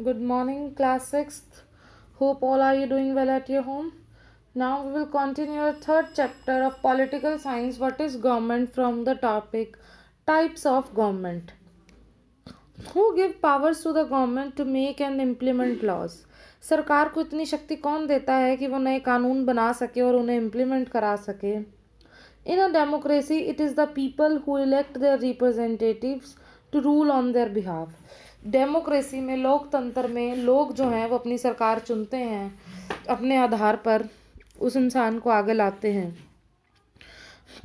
Good morning, class 6th. Hope all are you doing well at your home. Now we will continue our third chapter of political science. What is government from the topic types of government? Who give powers to the government to make and implement laws? सरकार को इतनी शक्ति कौन देता है कि वो नए कानून बना सके और उन्हें इम्प्लीमेंट करा सके? In a democracy, it is the people who elect their representatives to rule on their behalf. Democracy में, लोकतंत्र में लोग जो हैं वो अपनी सरकार चुनते हैं, अपने आधार पर उस इंसान को आगे लाते हैं.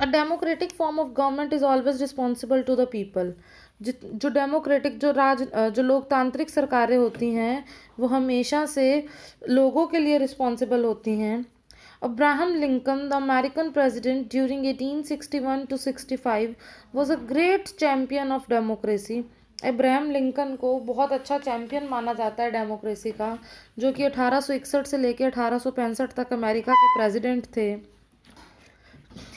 A democratic form of government is always responsible to the people. जो डेमोक्रेटिक जो लोकतांत्रिक सरकारें होती हैं वो हमेशा से लोगों के लिए रिस्पॉन्सिबल होती हैं. Abraham Lincoln, the American president during 1861 to 65, was a great champion of democracy. Abraham Lincoln को बहुत अच्छा चैम्पियन माना जाता है डेमोक्रेसी का, जो कि 1861 से लेकर 1865 तक अमेरिका के प्रेसिडेंट थे.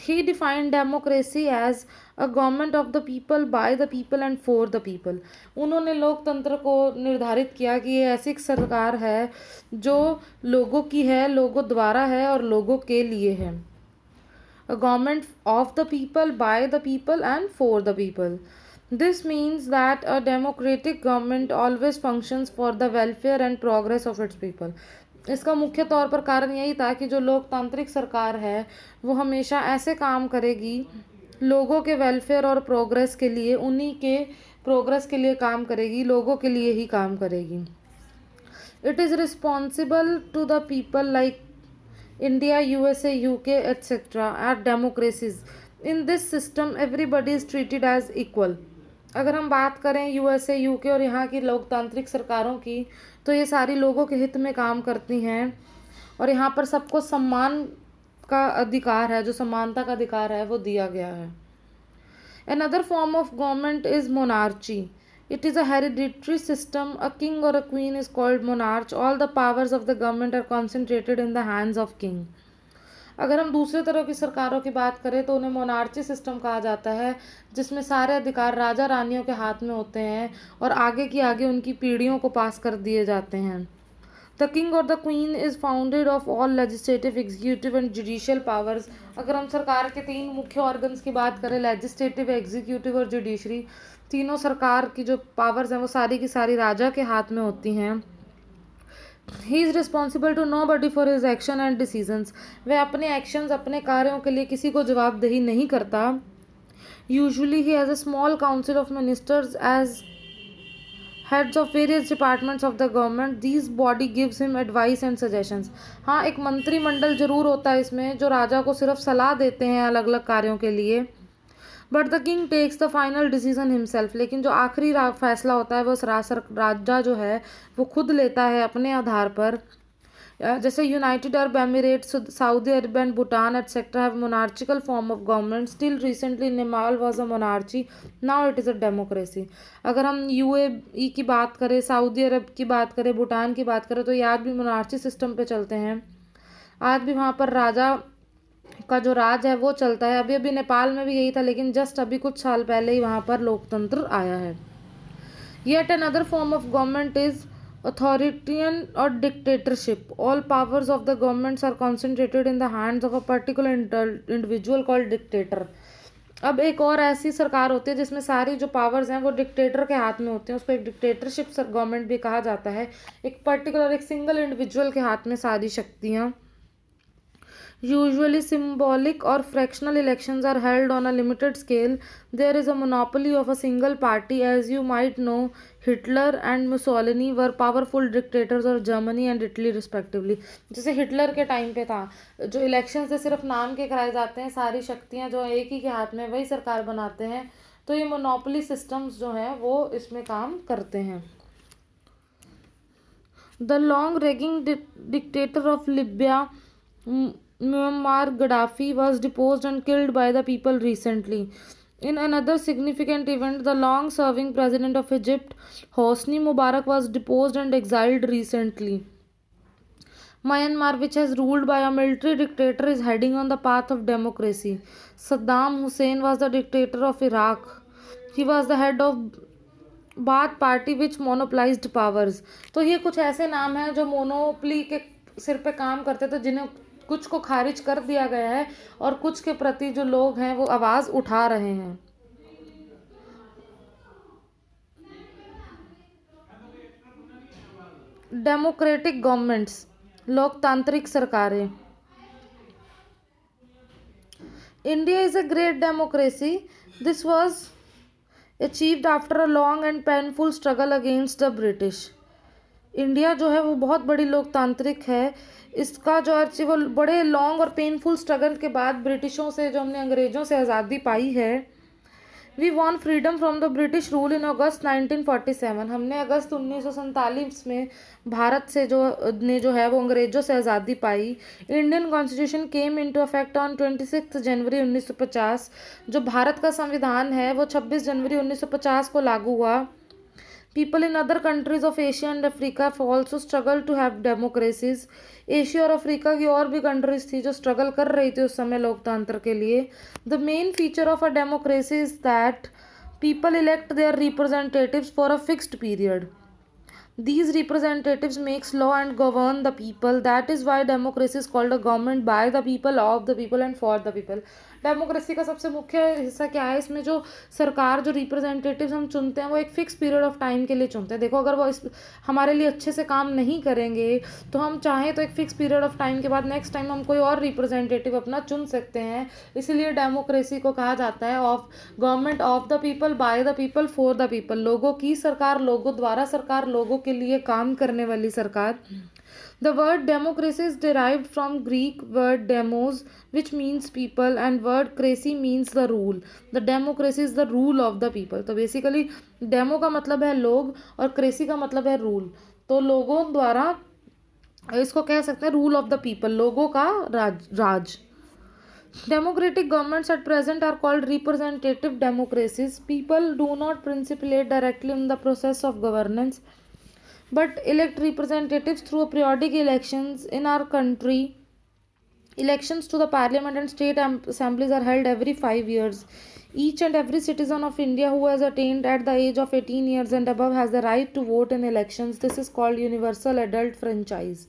He defined democracy as a government of the people, by the people and for the people. उन्होंने लोकतंत्र को निर्धारित किया कि ये ऐसी सरकार है जो लोगों की है, लोगों द्वारा है और लोगों के लिए है. A government of the people, by the people and for the people. This means that a democratic government always functions for the welfare and progress of its people. इसका मुख्य तौर पर कारण यही था कि जो लोकतांत्रिक सरकार है वो हमेशा ऐसे काम करेगी लोगों के वेलफेयर और प्रोग्रेस के लिए, उन्हीं के प्रोग्रेस के लिए काम करेगी, लोगों के लिए ही काम करेगी. It is responsible to the people like India, USA, UK etcetera are democracies. In this system everybody is treated as equal. अगर हम बात करें यूएसए, यूके और यहाँ की लोकतांत्रिक सरकारों की, तो ये सारी लोगों के हित में काम करती हैं और यहाँ पर सबको सम्मान का अधिकार है, जो समानता का अधिकार है वो दिया गया है. Another form of government is monarchy. It is a hereditary system. A king or a queen is called monarch. All the powers of the government are concentrated in the hands of king. अगर हम दूसरे तरह की सरकारों की बात करें तो उन्हें मोनार्ची सिस्टम कहा जाता है, जिसमें सारे अधिकार राजा रानियों के हाथ में होते हैं और आगे की आगे उनकी पीढ़ियों को पास कर दिए जाते हैं. द किंग और the queen is founded of all legislative, executive and judicial powers. अगर हम सरकार के तीन मुख्य ऑर्गन्स की बात करें, लेजिस्लेटिव, एग्जीक्यूटिव और जुडिशरी, तीनों सरकार की जो पावर्स हैं वो सारी की सारी राजा के हाथ में होती हैं. He is responsible to nobody for his action and decisions. वह अपने एक्शंस, अपने कार्यों के लिए किसी को जवाबदेही नहीं करता. Usually he has a small council of ministers as heads of various departments of the government. This body gives him advice and suggestions. हाँ, एक मंत्रिमंडल जरूर होता है इसमें जो राजा को सिर्फ सलाह देते हैं अलग अलग कार्यों के लिए. But the king takes the final decision himself. लेकिन जो आखिरी फैसला होता है वो राजा जो है वो खुद लेता है अपने आधार पर. जैसे United Arab Emirates, Saudi Arab and Bhutan etcetera have monarchical form of government. Still recently Nepal was a monarchy, now it is a democracy. अगर हम यूएई की बात करें, सऊदी अरब की बात करें, भूटान की बात करें, तो ये आज भी मोनार्ची सिस्टम पे चलते हैं. आज भी वहाँ पर राजा का जो राज है वो चलता है. अभी अभी नेपाल में भी यही था, लेकिन जस्ट अभी कुछ साल पहले ही वहाँ पर लोकतंत्र आया है. Yet another form of government is authoritarian or dictatorship. All powers of the governments are concentrated in the hands of a particular individual called dictator. अब एक और ऐसी सरकार होती है जिसमें सारी जो पावर्स हैं वो डिक्टेटर के हाथ में होते हैं. उसको एक डिक्टेटरशिप गवर्नमेंट भी कहा जाता है. एक पर्टिकुलर, एक सिंगल इंडिविजुअल के हाथ में सारी शक्तियाँ. Usually symbolic or fractional elections are held on a limited scale. There is a monopoly of a single party. As you might know, Hitler and Mussolini were powerful dictators of Germany and Italy respectively. जैसे Hitler के time पे था, जो election से सिर्फ नाम के कराए जाते हैं, सारी शक्तियां जो एक ही के हाथ में, वही सरकार बनाते हैं. तो ये मोनोपोली सिस्टम्स जो हैं वो इसमें काम करते हैं. The long raging dictator of Libya, Muammar Gaddafi, was deposed and killed by the people recently. In another significant event, the long-serving president of Egypt, Hosni Mubarak, was deposed and exiled recently. Myanmar, which has ruled by a military dictator, is heading on the path of democracy. Saddam Hussein was the dictator of Iraq. He was the head of Baath party which monopolised powers. तो ये कुछ ऐसे नाम हैं जो monopoly के सिर पे काम करते थे, जिन्हें कुछ को खारिज कर दिया गया है और कुछ के प्रति जो लोग हैं वो आवाज़ उठा रहे हैं। डेमोक्रेटिक गवर्नमेंट्स, लोकतांत्रिक सरकारें। India is a great democracy. This was achieved after a long and painful struggle against the British. India जो है वो बहुत बड़ी लोकतांत्रिक है। इसका जो अचीव वो बड़े लॉन्ग और पेनफुल स्ट्रगल के बाद ब्रिटिशों से, जो हमने अंग्रेज़ों से आज़ादी पाई है। We won freedom from the British rule in August 1947। हमने अगस्त 1947 में भारत से जो है वो अंग्रेज़ों से आज़ादी पाई। Indian constitution came into effect on 26 January 1950। जो भारत का संविधान है वो 26 जनवरी 1950 को लागू हुआ। People in other countries of Asia and Africa have also struggled to have democracies. Asia और अफ्रीका की और भी कंट्रीज थी जो स्ट्रगल कर रही थी उस समय लोकतंत्र के लिए। The main feature of a democracy is that people elect their representatives for a fixed period. These representatives makes law and govern the people. That is why democracy is called a government by the people, of the people and for the people. Democracy का सबसे मुख्य हिस्सा क्या है, इसमें जो सरकार, जो रिप्रेजेंटेटिव्स हम चुनते हैं वो एक फ़िक्स पीरियड ऑफ टाइम के लिए चुनते हैं। देखो, अगर वो इस हमारे लिए अच्छे से काम नहीं करेंगे तो हम चाहें तो एक फ़िक्स पीरियड ऑफ टाइम के बाद नेक्स्ट टाइम हम कोई और रिप्रेजेंटेटिव अपना चुन सकते हैं। इसीलिए डेमोक्रेसी को कहा जाता है of government of the people, by the people, for the people. लोगों की सरकार, लोगों द्वारा सरकार, लोगों के लिए काम करने वाली सरकार। The word democracy is derived from Greek word demos, which means people, and word cracy means the rule. The democracy is the rule of the people. तो बेसिकली डेमो का मतलब है लोग और क्रेसी का मतलब है रूल। तो लोगों द्वारा, इसको कह सकते हैं रूल ऑफ द पीपल, लोगों का राज। Democratic governments at present are called representative democracies. People do not participate directly in the process of governance, but elect representatives through periodic elections. In our country, elections to the parliament and state assemblies are held every 5 years. Each and every citizen of India who has attained at the age of 18 years and above has the right to vote in elections. This is called universal adult franchise.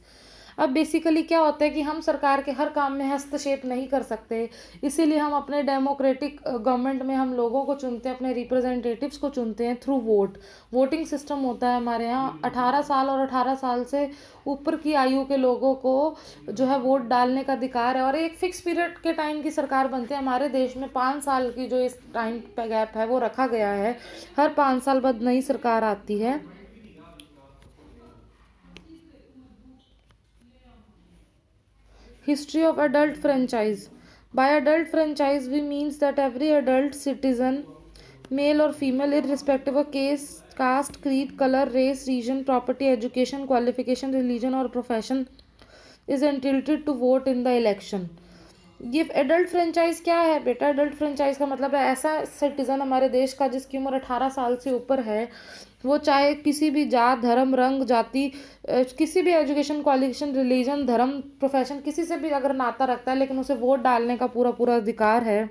अब basically क्या होता है कि हम सरकार के हर काम में हस्तक्षेप नहीं कर सकते, इसीलिए हम अपने डेमोक्रेटिक गवर्नमेंट में हम लोगों को चुनते हैं, अपने रिप्रेजेंटेटिव्स को चुनते हैं थ्रू वोट। वोटिंग सिस्टम होता है हमारे यहाँ। 18 साल और 18 साल से ऊपर की आयु के लोगों को जो है वोट डालने का अधिकार है, और एक फिक्स पीरियड के टाइम की सरकार बनती है। हमारे देश में 5 साल की जो इस टाइम गैप है वो रखा गया है। हर 5 साल बाद नई सरकार आती है। History of adult franchise. By adult franchise, we means that every adult citizen, male or female, irrespective of caste, creed, color, race, region, property, education, qualification, religion or profession, is entitled to vote in the election. ये adult franchise क्या है बेटा? Adult franchise का मतलब है ऐसा citizen हमारे देश का जिसकी उम्र 18 साल से ऊपर है, वो चाहे किसी भी जात, धर्म, रंग, जाति, किसी भी एजुकेशन, क्वालिफिकेशन, रिलीजन, धर्म, प्रोफेशन, किसी से भी अगर नाता रखता है, लेकिन उसे वोट डालने का पूरा पूरा अधिकार है।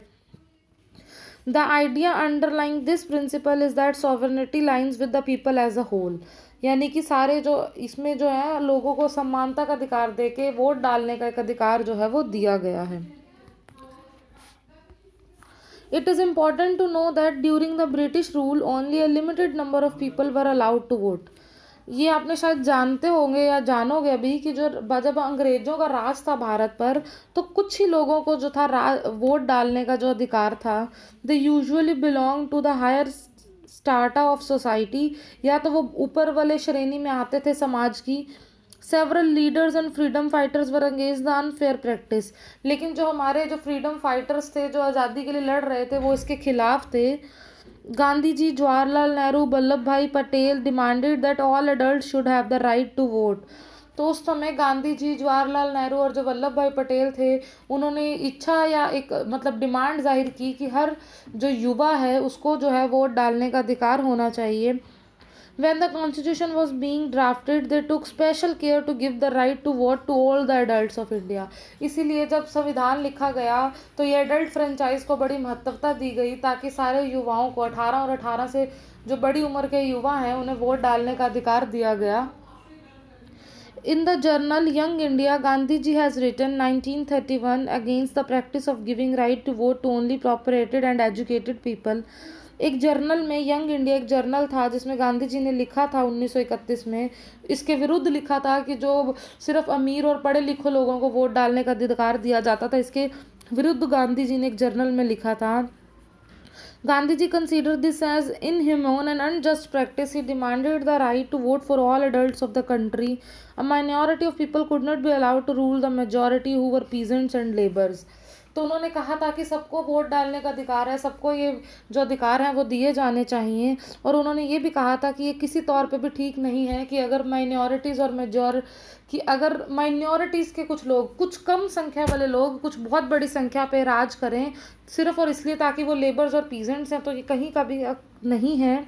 The idea underlying this principle is that sovereignty lines with the people as a whole. यानी कि सारे जो इसमें जो है लोगों को समानता का अधिकार दे के वोट डालने का एक अधिकार जो है वो दिया गया है। It is important to know that during the British rule only a limited number of people were allowed to vote. ये आपने शायद जानते होंगे या जानोगे अभी कि जो जब अंग्रेजों का राज था भारत पर, तो कुछ ही लोगों को जो था वोट डालने का जो अधिकार था। They usually belong to the higher strata of society, या तो वो ऊपर वाले श्रेणी में आते थे समाज की। Several leaders and freedom fighters were engage the unfair practice. लेकिन जो हमारे जो फ्रीडम फाइटर्स थे, जो आज़ादी के लिए लड़ रहे थे, वो इसके खिलाफ थे। Gandhi ji, Jawaharlal Nehru, Vallabhbhai Patel demanded that all adult should have the right to vote. तो उस समय गांधी जी, जवाहरलाल नेहरू और जो वल्लभ भाई पटेल थे, उन्होंने इच्छा या एक मतलब डिमांड जाहिर की कि हर जो युवा है उसको जो है वोट डालने का अधिकार होना चाहिए। When the constitution was being drafted, they took special care to give the right to vote to all the adults of India. इसीलिए जब संविधान लिखा गया तो ये एडल्ट फ्रेंचाइज को बड़ी महत्वता दी गई ताकि सारे युवाओं को 18 और 18 से जो बड़ी उम्र के युवा हैं उन्हें वोट डालने का अधिकार दिया गया। In the journal Young India, Gandhiji has written 1931 against the practice of giving right to vote to only proper and educated people. एक जर्नल में, यंग इंडिया एक जर्नल था जिसमें गांधी जी ने लिखा था 1931 में, इसके विरुद्ध लिखा था कि जो सिर्फ अमीर और पढ़े लिखे लोगों को वोट डालने का अधिकार दिया जाता था, इसके विरुद्ध गांधी जी ने एक जर्नल में लिखा था। Gandhiji considered this as inhumane and unjust practice. He demanded the right to vote for all adults of the country. A minority of people could not be allowed to rule the majority, who were peasants and laborers. तो उन्होंने कहा था कि सबको vote डालने का अधिकार है, सबको ये जो अधिकार हैं वो दिए जाने चाहिए। और उन्होंने ये भी कहा था कि ये किसी तौर पे भी ठीक नहीं है कि अगर माइनॉरिटीज़ और अगर माइनॉरिटीज़ के कुछ लोग, कुछ कम संख्या वाले लोग कुछ बहुत बड़ी संख्या पे राज करें सिर्फ और इसलिए ताकि वो लेबर्स और पीजेंट्स हैं, तो ये कहीं का भी नहीं है,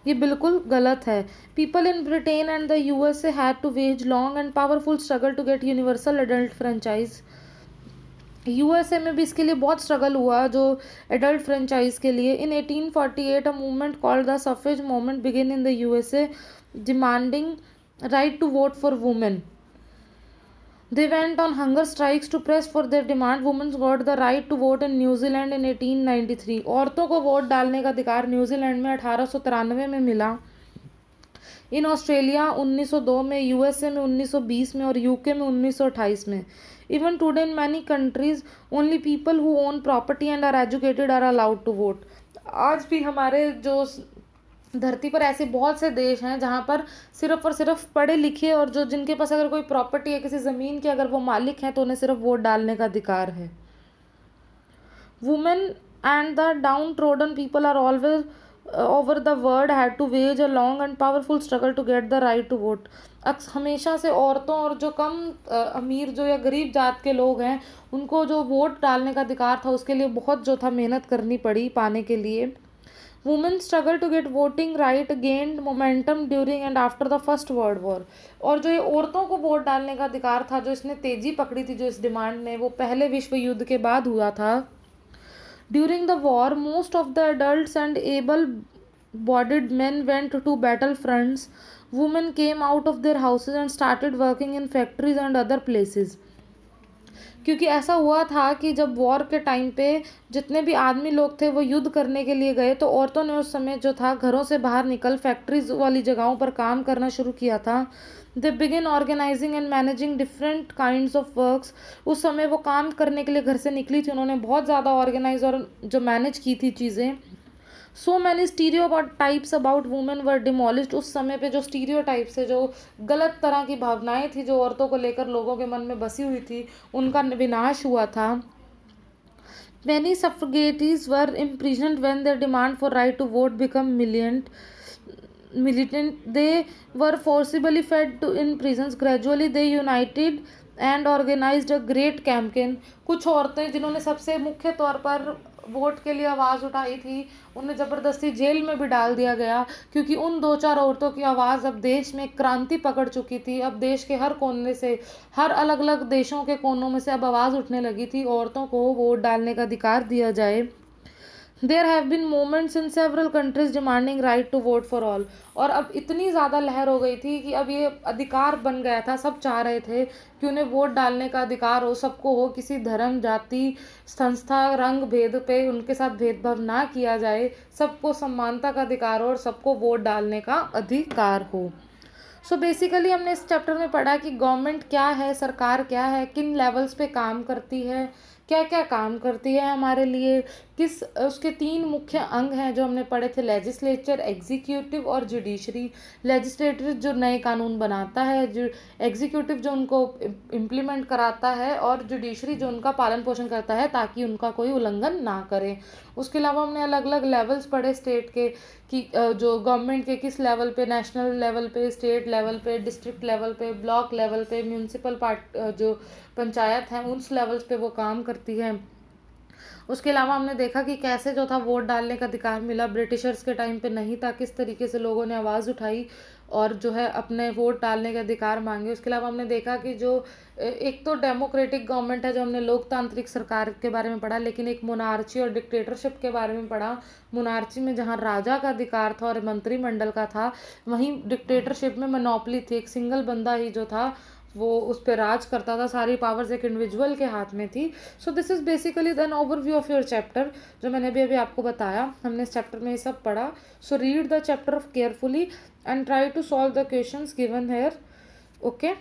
ये बिल्कुल गलत है। People in Britain and the USA had to wage long and powerful struggle to get universal adult franchise. USA में भी इसके लिए बहुत स्ट्रगल हुआ, जो एडल्ट फ्रेंचाइज के लिए। In 1848 a movement called the suffrage movement begin in the USA demanding right to vote for women. They went on hunger strikes to press for their demand. Women got the right to vote in New Zealand in 1893. औरतों को vote डालने का अधिकार New Zealand में 1893 में मिला। In Australia 1902 में, USA में 1920 में और यूके में 1928 में। Even today in many countries only people who own property and are educated are allowed to vote. आज भी हमारे जो धरती पर ऐसे बहुत से देश हैं जहाँ पर सिर्फ और सिर्फ पढ़े लिखे और जो जिनके पास अगर कोई प्रॉपर्टी है किसी ज़मीन के, अगर वो मालिक हैं तो उन्हें सिर्फ वोट डालने का अधिकार है। Women and the downtrodden people are always over the world had to wage a long and powerful struggle to get the right to vote. हमेशा से औरतों और जो कम अमीर जो या गरीब जात के लोग हैं उनको जो वोट डालने का अधिकार था उसके लिए बहुत जो था मेहनत करनी पड़ी पाने के लिए। Women struggle to get voting right gained momentum during and after the first world war. और जो ये औरतों को वोट डालने का अधिकार था, जो इसने तेजी पकड़ी थी, जो इस डिमांड ने, वो पहले विश्व युद्ध के बाद हुआ था। During the war most of the adults and able bodied men went to battle fronts. Women came out of their houses and started working in factories and other places. क्योंकि ऐसा हुआ था कि जब वॉर के टाइम पे जितने भी आदमी लोग थे वो युद्ध करने के लिए गए, तो औरतों ने उस समय जो था घरों से बाहर निकल फैक्ट्रीज वाली जगहों पर काम करना शुरू किया था। They begin organising and managing different kinds of works. उस समय वो काम करने के लिए घर से निकली थी, उन्होंने बहुत ज़्यादा ऑर्गेनाइज और जो मैनेज की थी चीज़ें। So many stereotypes about women were demolished. उस समय पे जो स्टीरियोटाइप्स है, जो गलत तरह की भावनाएं थी जो औरतों को लेकर लोगों के मन में बसी हुई थी, उनका विनाश हुआ था। Many suffragettes were imprisoned when their demand for right to vote became militant. They were forcibly fed to in prisons. Gradually they united and organized a great campaign. कुछ औरतें जिन्होंने सबसे मुख्य तौर पर वोट के लिए आवाज़ उठाई थी, उन्हें ज़बरदस्ती जेल में भी डाल दिया गया, क्योंकि उन 2-4 औरतों की आवाज़ अब देश में क्रांति पकड़ चुकी थी। अब देश के हर कोने से, हर अलग अलग देशों के कोनों में से अब आवाज़ उठने लगी थी, औरतों को वोट डालने का अधिकार दिया जाए। There have been moments in several countries demanding right to vote for all. और अब इतनी ज़्यादा लहर हो गई थी कि अब ये अधिकार बन गया था, सब चाह रहे थे कि उन्हें वोट डालने का अधिकार हो, सबको हो, किसी धर्म, जाति, संस्था, रंग भेद पे उनके साथ भेदभाव ना किया जाए, सबको समानता का अधिकार हो और सबको वोट डालने का अधिकार हो। सो बेसिकली हमने इस चैप्टर में पढ़ा कि गवर्नमेंट क्या है, सरकार क्या है, किन लेवल्स पे काम करती है, क्या क्या काम करती है हमारे लिए, किस उसके 3 मुख्य अंग हैं जो हमने पढ़े थे, लेजिस्लेचर, एग्जीक्यूटिव और जुडिशरी। लेजिस्लेटिव जो नए कानून बनाता है, जो एग्जीक्यूटिव जो उनको इम्प्लीमेंट कराता है, और जुडिशरी जो उनका पालन पोषण करता है ताकि उनका कोई उल्लंघन ना करे। उसके अलावा हमने अलग अलग लेवल्स पढ़े स्टेट के, कि जो गवर्नमेंट के किस लेवल पे, नेशनल लेवल पे, स्टेट लेवल पे, डिस्ट्रिक्ट लेवल पे, ब्लॉक लेवल पे, म्यूनसिपल जो पंचायत हैं उस लेवल्स पे वो काम करती है। उसके अलावा हमने देखा कि कैसे जो था वोट डालने का अधिकार मिला, ब्रिटिशर्स के टाइम पे नहीं था, किस तरीके से लोगों ने आवाज़ उठाई और जो है अपने वोट डालने के अधिकार मांगे। उसके अलावा हमने देखा कि जो एक तो डेमोक्रेटिक गवर्नमेंट है, जो हमने लोकतांत्रिक सरकार के बारे में पढ़ा, लेकिन एक मोनार्ची और डिक्टेटरशिप के बारे में पढ़ा। मोनार्ची में जहाँ राजा का अधिकार था और मंत्रिमंडल का था, वहीं डिक्टेटरशिप में मोनोपली थी, एक सिंगल बंदा ही जो था वो उस पर राज करता था, सारी पावर्स एक इंडिविजुअल के हाथ में थी। So this is basically then overview of your chapter, जो मैंने अभी अभी आपको बताया। हमने इस चैप्टर में ये सब पढ़ा। So read the chapter of carefully and try to solve the questions given here. Okay.